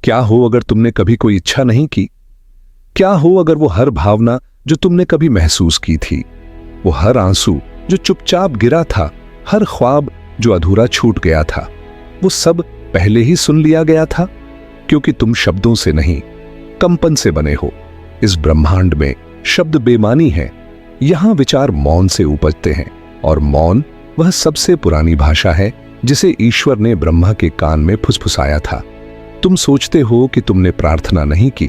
क्या हो अगर तुमने कभी कोई इच्छा नहीं की? क्या हो अगर वो हर भावना जो तुमने कभी महसूस की थी, वो हर आंसू जो चुपचाप गिरा था, हर ख्वाब जो अधूरा छूट गया था, वो सब पहले ही सुन लिया गया था? क्योंकि तुम शब्दों से नहीं, कंपन से बने हो। इस ब्रह्मांड में शब्द बेमानी है। यहां विचार मौन से उपजते हैं, और मौन वह सबसे पुरानी भाषा है जिसे ईश्वर ने ब्रह्मा के कान में फुसफुसाया था। तुम सोचते हो कि तुमने प्रार्थना नहीं की,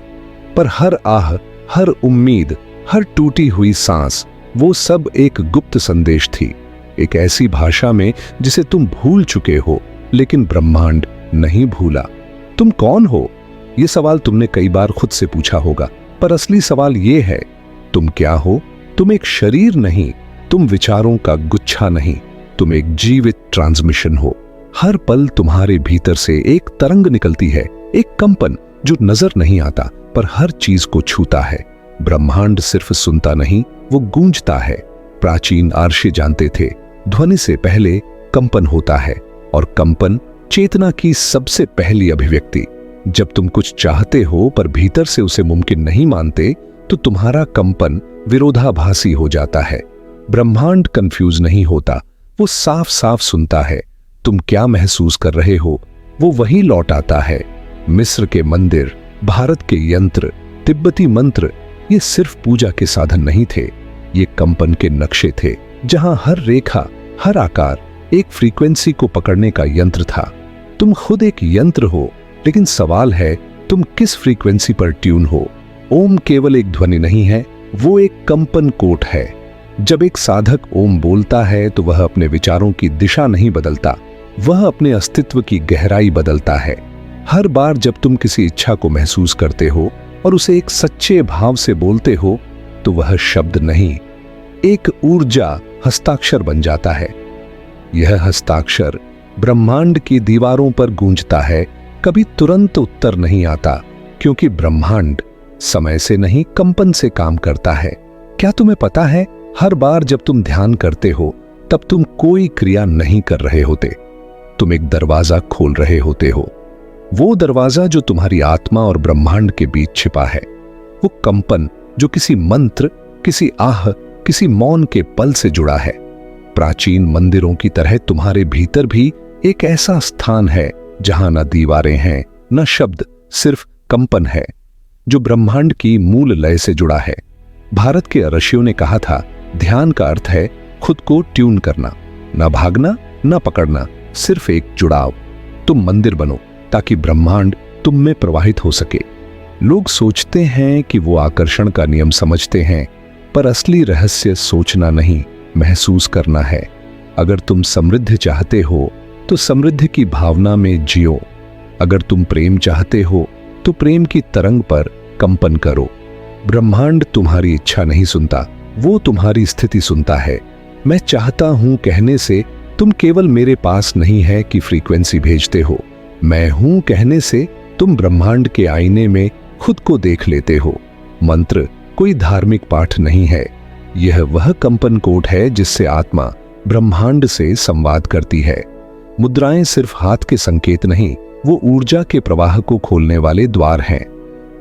पर हर आह, हर उम्मीद, हर टूटी हुई सांस, वो सब एक गुप्त संदेश थी। एक ऐसी भाषा में जिसे तुम भूल चुके हो, लेकिन ब्रह्मांड नहीं भूला। तुम कौन हो? यह सवाल तुमने कई बार खुद से पूछा होगा, पर असली सवाल यह है, तुम क्या हो? तुम एक शरीर नहीं, तुम विचारों का गुच्छा नहीं, तुम एक जीवित ट्रांसमिशन हो। हर पल तुम्हारे भीतर से एक तरंग निकलती है, एक कंपन जो नजर नहीं आता पर हर चीज को छूता है। ब्रह्मांड सिर्फ सुनता नहीं, वो गूंजता है। प्राचीन आर्षि जानते थे, ध्वनि से पहले कंपन होता है, और कंपन चेतना की सबसे पहली अभिव्यक्ति। जब तुम कुछ चाहते हो पर भीतर से उसे मुमकिन नहीं मानते, तो तुम्हारा कंपन विरोधाभासी हो जाता है। ब्रह्मांड कंफ्यूज नहीं होता, वो साफ साफ सुनता है। तुम क्या महसूस कर रहे हो, वो वही लौट आता है। मिस्र के मंदिर, भारत के यंत्र, तिब्बती मंत्र, ये सिर्फ पूजा के साधन नहीं थे, ये कंपन के नक्शे थे, जहां हर रेखा, हर आकार एक फ्रीक्वेंसी को पकड़ने का यंत्र था। तुम खुद एक यंत्र हो, लेकिन सवाल है तुम किस फ्रीक्वेंसी पर ट्यून हो। ओम केवल एक ध्वनि नहीं है, वो एक कंपन कोट है। जब एक साधक ओम बोलता है तो वह अपने विचारों की दिशा नहीं बदलता, वह अपने अस्तित्व की गहराई बदलता है। हर बार जब तुम किसी इच्छा को महसूस करते हो और उसे एक सच्चे भाव से बोलते हो, तो वह शब्द नहीं, एक ऊर्जा हस्ताक्षर बन जाता है। यह हस्ताक्षर ब्रह्मांड की दीवारों पर गूंजता है। कभी तुरंत उत्तर नहीं आता, क्योंकि ब्रह्मांड समय से नहीं, कंपन से काम करता है। क्या तुम्हें पता है, हर बार जब तुम ध्यान करते हो, तब तुम कोई क्रिया नहीं कर रहे होते, तुम एक दरवाजा खोल रहे होते हो। वो दरवाजा जो तुम्हारी आत्मा और ब्रह्मांड के बीच छिपा है। वो कंपन जो किसी मंत्र, किसी आह, किसी मौन के पल से जुड़ा है। प्राचीन मंदिरों की तरह तुम्हारे भीतर भी एक ऐसा स्थान है जहां न दीवारें हैं, न शब्द, सिर्फ कंपन है, जो ब्रह्मांड की मूल लय से जुड़ा है। भारत के ऋषियों ने कहा था, ध्यान का अर्थ है खुद को ट्यून करना, न भागना, न पकड़ना, सिर्फ एक जुड़ाव। तुम मंदिर बनो ताकि ब्रह्मांड तुम में प्रवाहित हो सके। लोग सोचते हैं कि वो आकर्षण का नियम समझते हैं, पर असली रहस्य सोचना नहीं, महसूस करना है। अगर तुम समृद्धि चाहते हो तो समृद्धि की भावना में जियो। अगर तुम प्रेम चाहते हो तो प्रेम की तरंग पर कंपन करो। ब्रह्मांड तुम्हारी इच्छा नहीं सुनता, वो तुम्हारी स्थिति सुनता है। मैं चाहता हूं कहने से तुम केवल मेरे पास नहीं है कि फ्रीक्वेंसी भेजते हो, मैं हूं कहने से तुम ब्रह्मांड के आईने में खुद को देख लेते हो। मंत्र कोई धार्मिक पाठ नहीं है, यह वह कंपन कोड है जिससे आत्मा ब्रह्मांड से संवाद करती है। मुद्राएं सिर्फ हाथ के संकेत नहीं, वो ऊर्जा के प्रवाह को खोलने वाले द्वार हैं।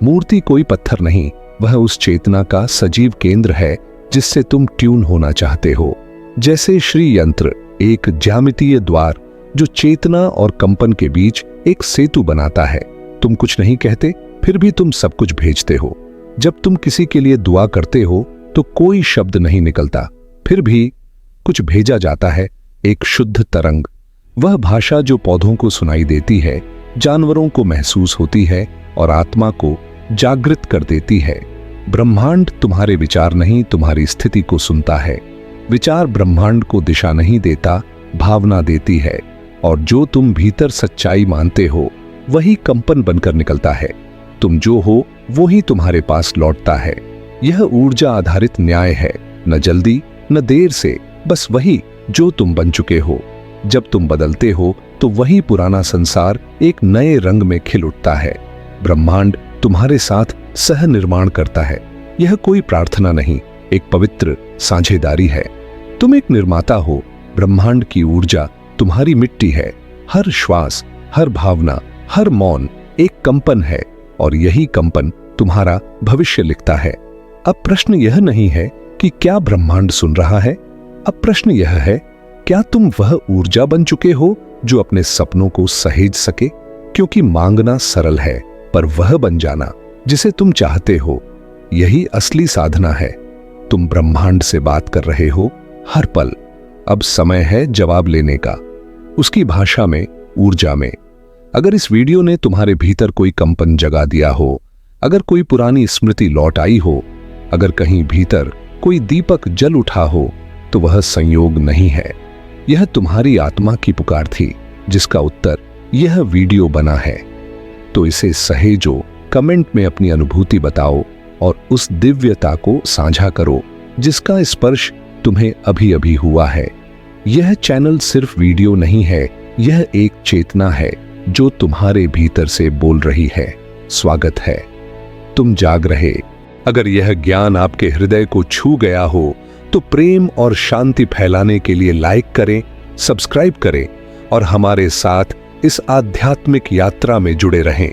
मूर्ति कोई पत्थर नहीं, वह उस चेतना का सजीव केंद्र है जिससे तुम ट्यून होना चाहते हो। जैसे श्री यंत्र एक ज्यामितीय द्वार जो चेतना और कंपन के बीच एक सेतु बनाता है। तुम कुछ नहीं कहते, फिर भी तुम सब कुछ भेजते हो। जब तुम किसी के लिए दुआ करते हो तो कोई शब्द नहीं निकलता, फिर भी कुछ भेजा जाता है, एक शुद्ध तरंग। वह भाषा जो पौधों को सुनाई देती है, जानवरों को महसूस होती है और आत्मा को जागृत कर देती है। ब्रह्मांड तुम्हारे विचार नहीं, तुम्हारी स्थिति को सुनता है। विचार ब्रह्मांड को दिशा नहीं देता, भावना देती है, और जो तुम भीतर सच्चाई मानते हो वही कंपन बनकर निकलता है। तुम जो हो वो ही तुम्हारे पास लौटता है। यह ऊर्जा आधारित न्याय है, न जल्दी न देर से, बस वही जो तुम बन चुके हो। जब तुम बदलते हो तो वही पुराना संसार एक नए रंग में खिल उठता है। ब्रह्मांड तुम्हारे साथ सह निर्माण करता है। यह कोई प्रार्थना नहीं, एक पवित्र साझेदारी है। तुम एक निर्माता हो, ब्रह्मांड की ऊर्जा तुम्हारी मिट्टी है। हर श्वास, हर भावना, हर मौन एक कंपन है और यही कंपन तुम्हारा भविष्य लिखता है। अब प्रश्न यह नहीं है कि क्या ब्रह्मांड सुन रहा है, अब प्रश्न यह है, क्या तुम वह ऊर्जा बन चुके हो जो अपने सपनों को सहेज सके? क्योंकि मांगना सरल है, पर वह बन जाना जिसे तुम चाहते हो, यही असली साधना है। तुम ब्रह्मांड से बात कर रहे हो हर पल। अब समय है जवाब लेने का, उसकी भाषा में, ऊर्जा में। अगर इस वीडियो ने तुम्हारे भीतर कोई कंपन जगा दिया हो, अगर कोई पुरानी स्मृति लौट आई हो, अगर कहीं भीतर कोई दीपक जल उठा हो, तो वह संयोग नहीं है, यह तुम्हारी आत्मा की पुकार थी, जिसका उत्तर यह वीडियो बना है। तो इसे सहेजो, कमेंट में अपनी अनुभूति बताओ और उस दिव्यता को साझा करो जिसका स्पर्श तुम्हें अभी अभी हुआ है। यह चैनल सिर्फ वीडियो नहीं है, यह एक चेतना है जो तुम्हारे भीतर से बोल रही है, स्वागत है, तुम जाग रहे। अगर यह ज्ञान आपके हृदय को छू गया हो तो प्रेम और शांति फैलाने के लिए लाइक करें, सब्सक्राइब करें और हमारे साथ इस आध्यात्मिक यात्रा में जुड़े रहें।